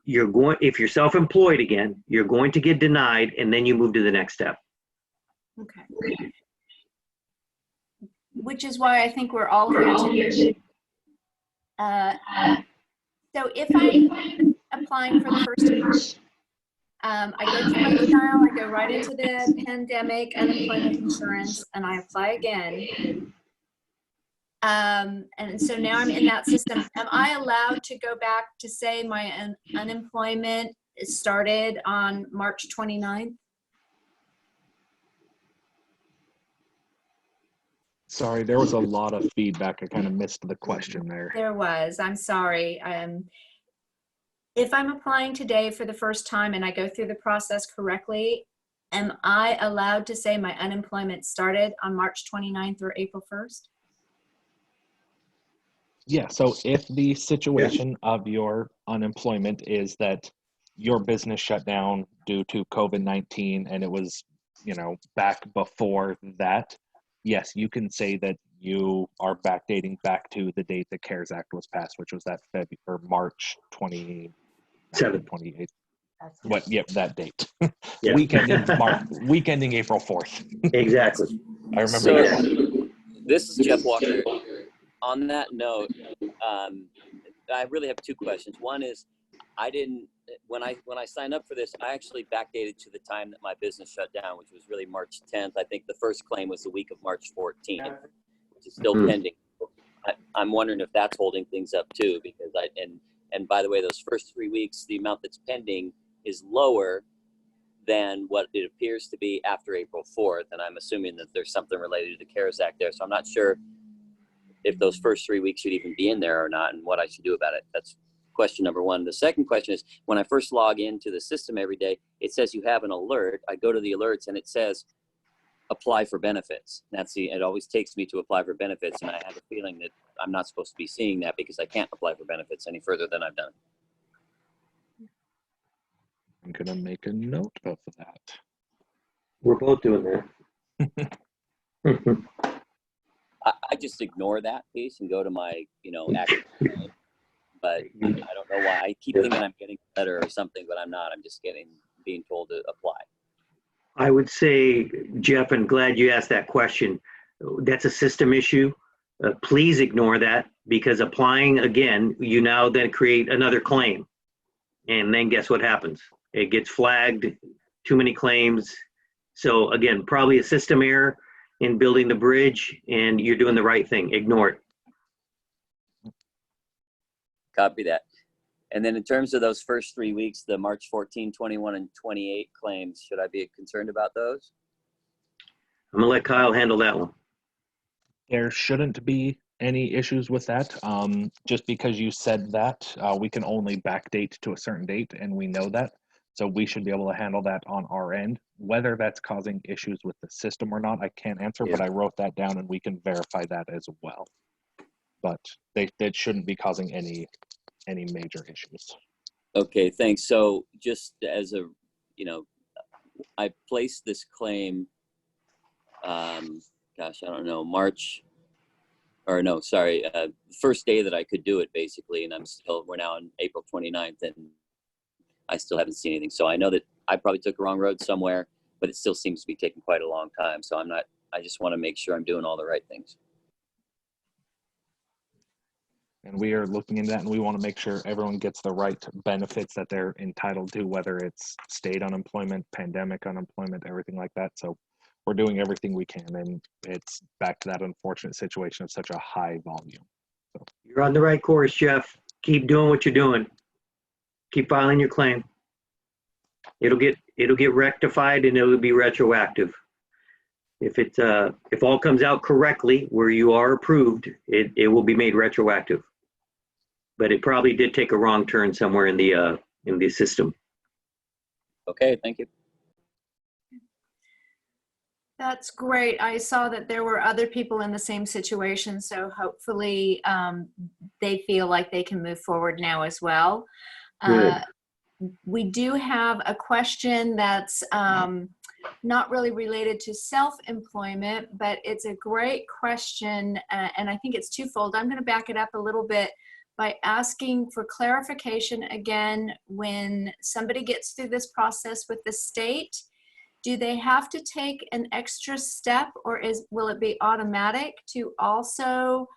If you're self-employed again, you're going to get denied, and then you move to the next step. Okay. Which is why I think we're all here today. So if I'm applying for the first time, I go through my Cyal, I go right into the pandemic unemployment insurance, and I apply again. And so now I'm in that system. Am I allowed to go back to say my unemployment started on March 29th? Sorry, there was a lot of feedback. I kind of missed the question there. There was. I'm sorry. If I'm applying today for the first time and I go through the process correctly, am I allowed to say my unemployment started on March 29th or April 1st? Yeah, so if the situation of your unemployment is that your business shut down due to COVID-19 and it was, back before that, yes, you can say that you are backdating back to the date the CARES Act was passed, which was that March 27th, 28th. What? Yep, that date. Yeah. Week ending April 4th. Exactly. I remember So, that. this is Jeff Walker. On that note, I really have two questions. One is, when I signed up for this, I actually backdated to the time that my business shut down, which was really March 10th. I think the first claim was the week of March 14th, which is still pending. I'm wondering if that's holding things up too, because and by the way, those first 3 weeks, the amount that's pending is lower than what it appears to be after April 4th. And I'm assuming that there's something related to the CARES Act there. So I'm not sure if those first 3 weeks should even be in there or not, and what I should do about it. That's question number one. The second question is, when I first log into the system every day, it says you have an alert. I go to the alerts and it says apply for benefits. It always takes me to apply for benefits, and I have a feeling that I'm not supposed to be seeing that because I can't apply for benefits any further than I've done. I'm gonna make a note of that. We're both doing that. I just ignore that piece and go to my, active account. But I don't know why. I keep thinking I'm getting a letter or something, but I'm not. I'm just being told to apply. I would say, Jeff, and glad you asked that question. That's a system issue. Please ignore that, because applying again, you now then create another claim. And then guess what happens? It gets flagged, too many claims. So again, probably a system error in building the bridge, and you're doing the right thing. Ignore it. Copy that. And then in terms of those first 3 weeks, the March 14, 21, and 28 claims, should I be concerned about those? I'm gonna let Kyle handle that one. There shouldn't be any issues with that. Just because you said that, we can only backdate to a certain date, and we know that. So we should be able to handle that on our end. Whether that's causing issues with the system or not, I can't answer, but I wrote that down and we can verify that as well. But they shouldn't be causing any major issues. Okay, thanks. So just as I placed this claim, gosh, I don't know, first day that I could do it basically. And we're now on April 29th and I still haven't seen anything. So I know that I probably took a wrong road somewhere, but it still seems to be taking quite a long time. So I just want to make sure I'm doing all the right things. And we are looking into that, and we want to make sure everyone gets the right benefits that they're entitled to, whether it's state unemployment, pandemic unemployment, everything like that. So we're doing everything we can, and it's back to that unfortunate situation of such a high volume. So You're on the right course, Jeff. Keep doing what you're doing. Keep filing your claim. It'll get rectified and it'll be retroactive. If all comes out correctly where you are approved, it will be made retroactive. But it probably did take a wrong turn somewhere in the system. Okay, thank you. That's great. I saw that there were other people in the same situation, so hopefully they feel like they can move forward now as well. Good. We do have a question that's not really related to self-employment, but it's a great question, and I think it's twofold. I'm going to back it up a little bit by asking for clarification again. When somebody gets through this process with the state, do they have to take an extra step, or will it be automatic to also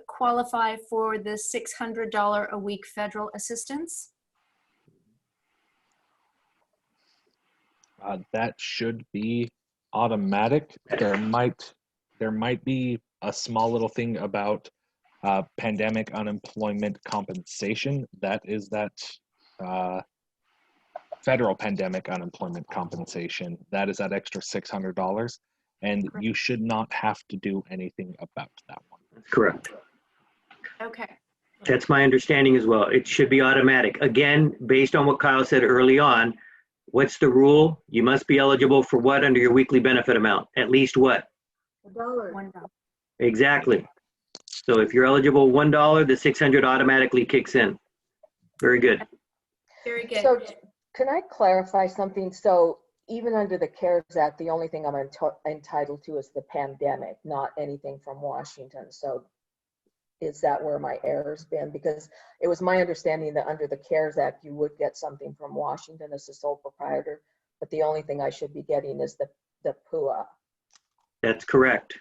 qualify for the $600 a week federal assistance? that should be automatic. There might be a small little thing about pandemic unemployment compensation. That is that federal pandemic unemployment compensation. That is that extra $600, and you should not have to do anything about that one. Correct. Okay. That's my understanding as well. It should be automatic. Again, based on what Kyle said early on, what's the rule? You must be eligible for what under your weekly benefit amount? At least what? $1. Exactly. So if you're eligible $1, the 600 automatically kicks in. Very good. Very good. So can I clarify something? So even under the CARES Act, the only thing I'm entitled to is the pandemic, not anything from Washington. So is that where my error's been? Because it was my understanding that under the CARES Act, you would get something from Washington as a sole proprietor, but the only thing I should be getting is the PUA. That's correct.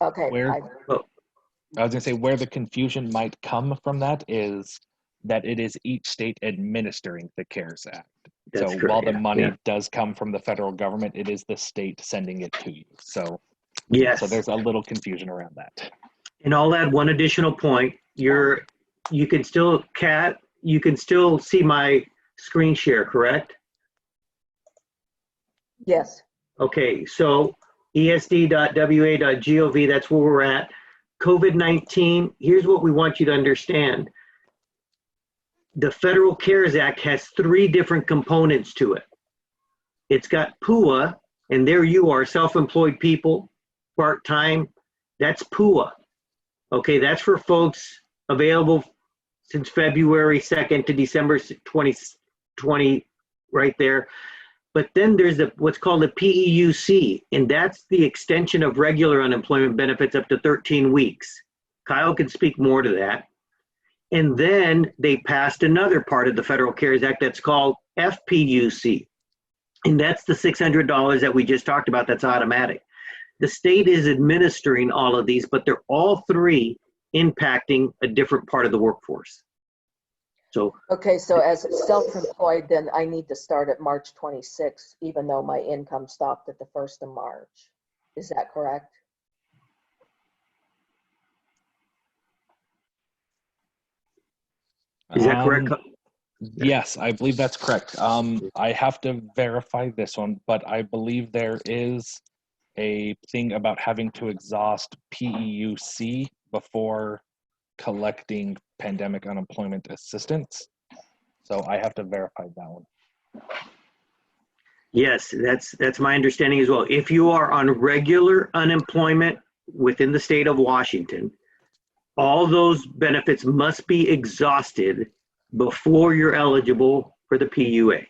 Okay. I was gonna say where the confusion might come from that is that it is each state administering the CARES Act. That's so correct, while the yeah, money yeah. does come from the federal government, it is the state sending it to you. So Yes. so there's a little confusion around that. And I'll add one additional point. You can still see my screen share, correct? Yes. Okay, so esd.wa.gov, that's where we're at. COVID-19, here's what we want you to understand. The Federal CARES Act has 3 different components to it. It's got PUA, and there you are, self-employed people, part-time, that's PUA. Okay, that's for folks available since February 2nd to December 2020, right there. But then there's what's called a PEUC, and that's the extension of regular unemployment benefits up to 13 weeks. Kyle can speak more to that. And then they passed another part of the Federal CARES Act that's called FPUC. And that's the $600 that we just talked about that's automatic. The state is administering all of these, but they're all 3 impacting a different part of the workforce. So Okay, so as self-employed, then I need to start at March 26th, even though my income stopped at the 1st of March. Is that correct? is that correct? Yes, I believe that's correct. I have to verify this one, but I believe there is a thing about having to exhaust PEUC before collecting pandemic unemployment assistance. So I have to verify that one. Yes, that's my understanding as well. If you are on regular unemployment within the state of Washington, all those benefits must be exhausted before you're eligible for the PUA.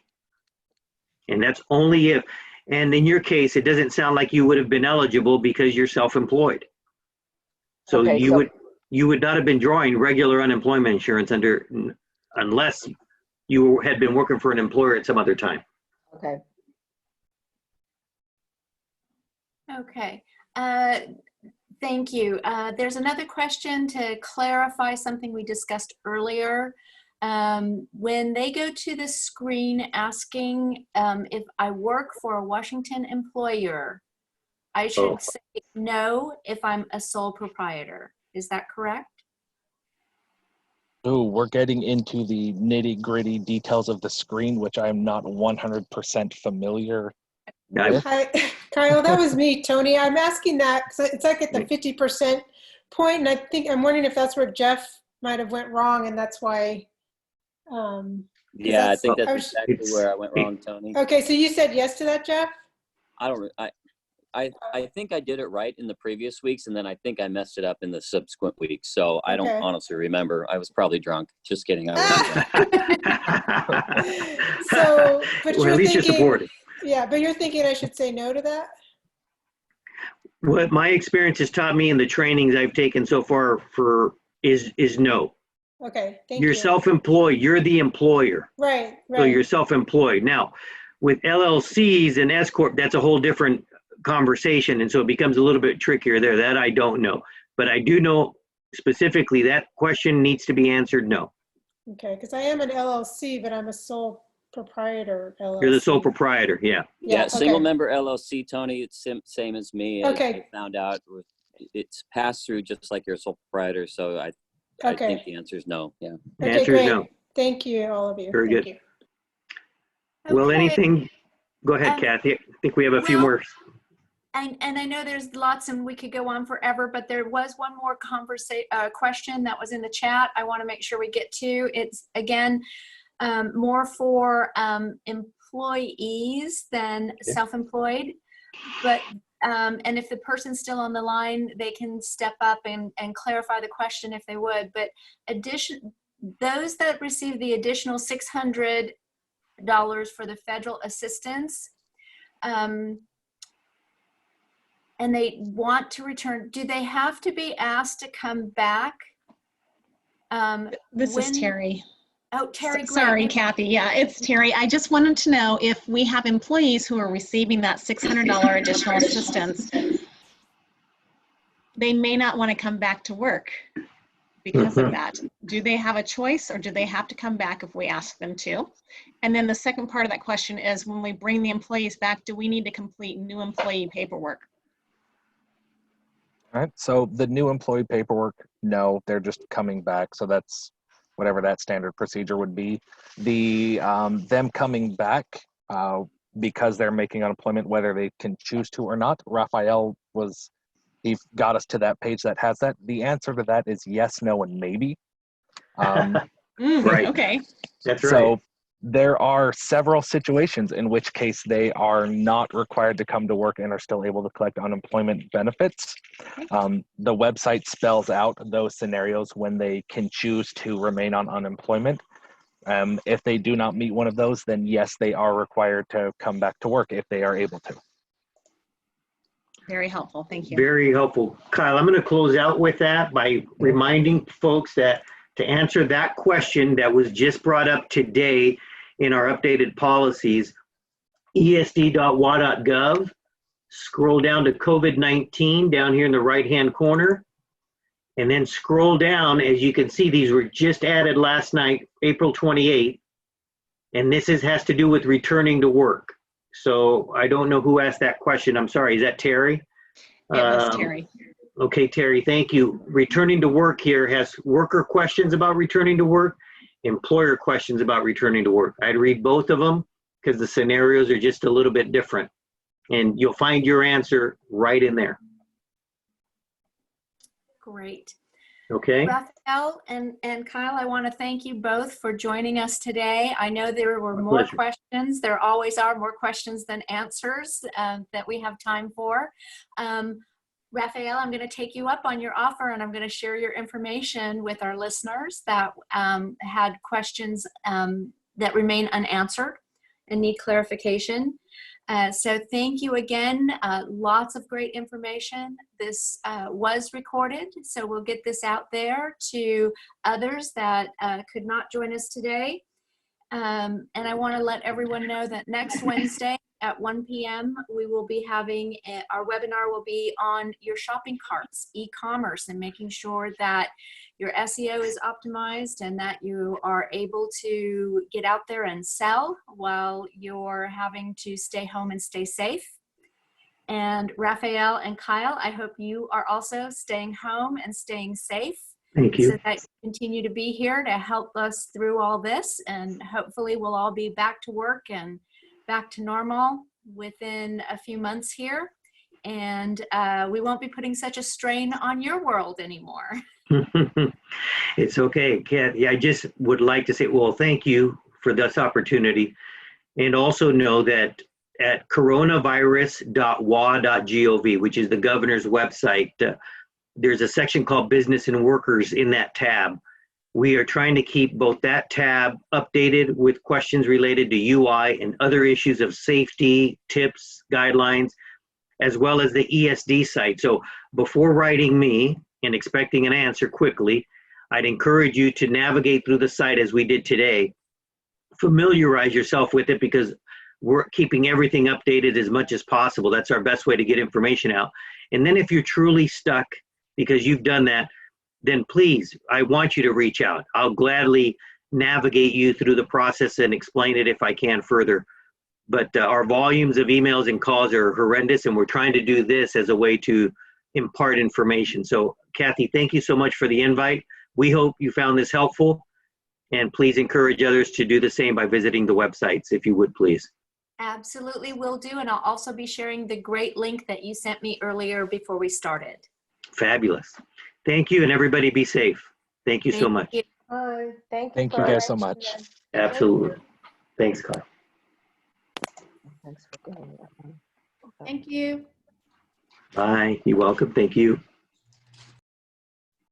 And that's only if, and in your case, it doesn't sound like you would have been eligible because you're self-employed. So Okay, you would not have been drawing regular unemployment insurance unless you had been working for an employer at some other time. Okay. Okay. Thank you. There's another question to clarify something we discussed earlier. When they go to the screen asking if I work for a Washington employer, I should say no if I'm a sole proprietor. Is that correct? Oh, we're getting into the nitty-gritty details of the screen, which I'm not 100% familiar with. Hi, Kyle, that was me, Tony. I'm asking that because it's like at the 50% point, and I'm wondering if that's where Jeff might have went wrong, and that's why. Yeah, I think that's exactly where I went wrong, Tony. Okay, so you said yes to that, Jeff? I think I did it right in the previous weeks, and then I think I messed it up in the subsequent weeks. So I don't honestly remember. I was probably drunk. Just kidding. I wasn't drunk. So, but well, you're at least thinking, you're supportive. Yeah, but you're thinking I should say no to that? What my experience has taught me in the trainings I've taken so far is no. Okay, thank You're you. self-employed. You're the employer. Right. So you're self-employed. Now, with LLCs and S Corp, that's a whole different conversation, and so it becomes a little bit trickier there. That I don't know. But I do know specifically that question needs to be answered no. Okay, because I am an LLC, but I'm a sole proprietor LLC. You're the sole proprietor, yeah. Yeah, single member LLC, Tony, it's same as me. Okay. I found out it's passed through just like you're a sole proprietor, so I think the answer is no, yeah. The answer is no. Thank you, all of you. Very Thank good. you. Well, anything, go ahead, Kathy. I think we have a few more. And I know there's lots and we could go on forever, but there was one more question that was in the chat I want to make sure we get to. It's, again, more for employees than self-employed. But, and if the person's still on the line, they can step up and clarify the question if they would. But those that receive the additional $600 for the federal assistance, and they want to return, do they have to be asked to come back? This is Terry. Oh, Terry. Sorry, Kathy. Yeah, it's Terry. I just wanted to know if we have employees who are receiving that $600 additional assistance, they may not want to come back to work because of that. Do they have a choice or do they have to come back if we ask them to? And then the second part of that question is when we bring the employees back, do we need to complete new employee paperwork? All right, so the new employee paperwork, no, they're just coming back. So that's whatever that standard procedure would be. The them coming back because they're making unemployment, whether they can choose to or not. Raphael he got us to that page that has that. The answer to that is yes, no, and maybe. Right. Okay. That's right. So there are several situations in which case they are not required to come to work and are still able to collect unemployment benefits. The website spells out those scenarios when they can choose to remain on unemployment. If they do not meet one of those, then yes, they are required to come back to work if they are able to. Very helpful. Thank you. Very helpful. Kyle, I'm going to close out with that by reminding folks that to answer that question that was just brought up today in our updated policies, esd.wa.gov, scroll down to COVID-19 down here in the right-hand corner, and then scroll down. As you can see, these were just added last night, April 28th, and this has to do with returning to work. So I don't know who asked that question. I'm sorry. Is that Terry? It was Terry. Okay, Terry, thank you. Returning to work here has worker questions about returning to work, employer questions about returning to work. I'd read both of them because the scenarios are just a little bit different. And you'll find your answer right in there. Great. Okay. Raphael and Kyle, I want to thank you both for joining us today. I know there were more questions. There always are more questions than answers that we have time for. Raphael, I'm going to take you up on your offer and I'm going to share your information with our listeners that had questions that remain unanswered. and need clarification. So thank you again. Lots of great information. This was recorded, so we'll get this out there to others that could not join us today. And I want to let everyone know that next Wednesday at 1 p.m. we will be having our webinar will be on your shopping carts, e-commerce, and making sure that your SEO is optimized and that you are able to get out there and sell while you're having to stay home and stay safe. And Raphael and Cyal, I hope you are also staying home and staying safe. Thank you. So that you continue to be here to help us through all this, and hopefully we'll all be back to work and back to normal within a few months here, and we won't be putting such a strain on your world anymore. It's okay, Kathy. I just would like to say, well, thank you for this opportunity, and also know that at coronavirus.wa.gov, which is the governor's website, there's a section called Business and Workers in that tab. We are trying to keep both that tab updated with questions related to UI and other issues of safety, tips, guidelines, as well as the ESD site. So before writing me and expecting an answer quickly, I'd encourage you to navigate through the site as we did today. Familiarize yourself with it, because we're keeping everything updated as much as possible. That's our best way to get information out. And then if you're truly stuck because you've done that, then please, I want you to reach out. I'll gladly navigate you through the process and explain it if I can further. But our volumes of emails and calls are horrendous, and we're trying to do this as a way to impart information. So Kathy, thank you so much for the invite. We hope you found this helpful, and please encourage others to do the same by visiting the websites, if you would, please. Absolutely will do, and I'll also be sharing the great link that you sent me earlier before we started. Fabulous. Thank you, and everybody be safe. Thank you so much. you. Hi. Thank you guys so much. Absolutely. Thanks, Kyle. Thanks for getting that one. Okay. Thank you. Bye. You're welcome. Thank you.